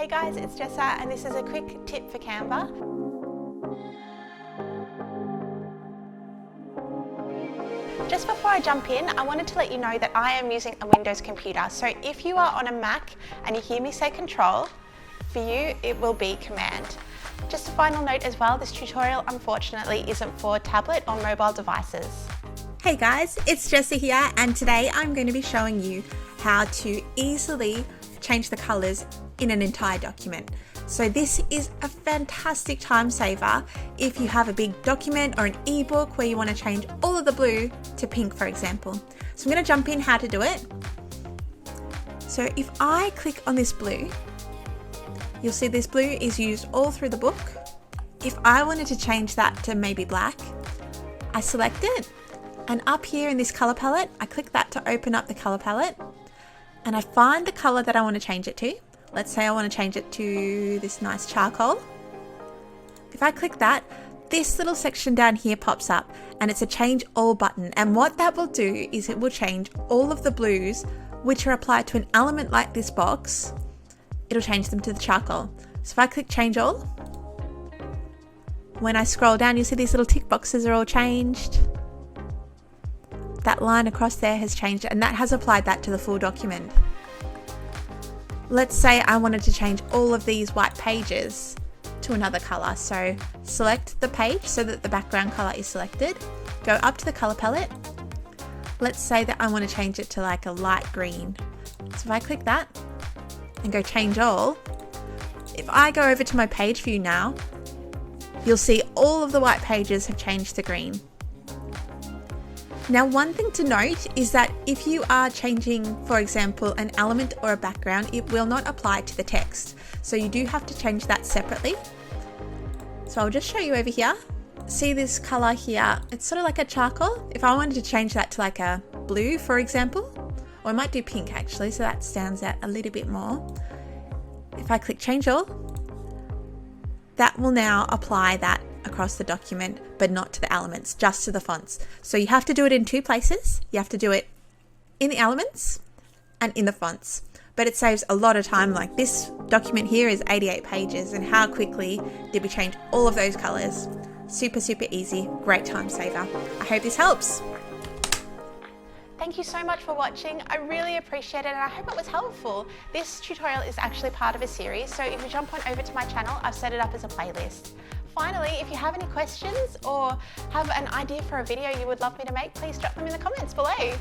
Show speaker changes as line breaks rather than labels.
Hey guys, it's Jessa and this is a quick tip for Canva. Just before I jump in, I wanted to let you know that I am using a Windows computer. So if you are on a Mac and you hear me say Control, for you it will be Command. Just a final note as well, this tutorial unfortunately isn't for tablet or mobile devices.
Hey guys, it's Jessie here and today I'm going to be showing you how to easily change the colours in an entire document. So this is a fantastic time saver if you have a big document or an ebook where you want to change all of the blue to pink, for example. So I'm going to jump in how to do it. So if I click on this blue, you'll see this blue is used all through the book. If I wanted to change that to maybe black, I select it, and up here in this colour palette, I click that to open up the colour palette, and I find the colour that I want to change it to. Let's say I want to change it to this nice charcoal. If I click that, this little section down here pops up and it's a change all button, and what that will do is it will change all of the blues which are applied to an element like this box. It'll change them to the charcoal. So if I click change all, when I scroll down you'll see these little tick boxes are all changed. That line across there has changed and that has applied that to the full document. Let's say I wanted to change all of these white pages to another colour. So select the page so that the background colour is selected. Go up to the colour palette. Let's say that I want to change it to like a light green. So if I click that and go change all, if I go over to my page view now, you'll see all of the white pages have changed to green. Now, one thing to note is that if you are changing, for example, an element or a background, it will not apply to the text. So you do have to change that separately. So I'll just show you over here. See this color here? It's sort of like a charcoal. If I wanted to change that to like a blue, for example, or I might do pink actually, so that stands out a little bit more. If I click change all, that will now apply that across the document, but not to the elements, just to the fonts. So you have to do it in two places. You have to do it in the elements and in the fonts, but it saves a lot of time. Like this document here is 88 pages, and how quickly did we change all of those colors? Super easy, great time saver. I hope this helps.
Thank you so much for watching. I really appreciate it and I hope it was helpful. This tutorial is actually part of a series, so if you jump on over to my channel, I've set it up as a playlist. Finally, if you have any questions or have an idea for a video you would love me to make, please drop them in the comments below.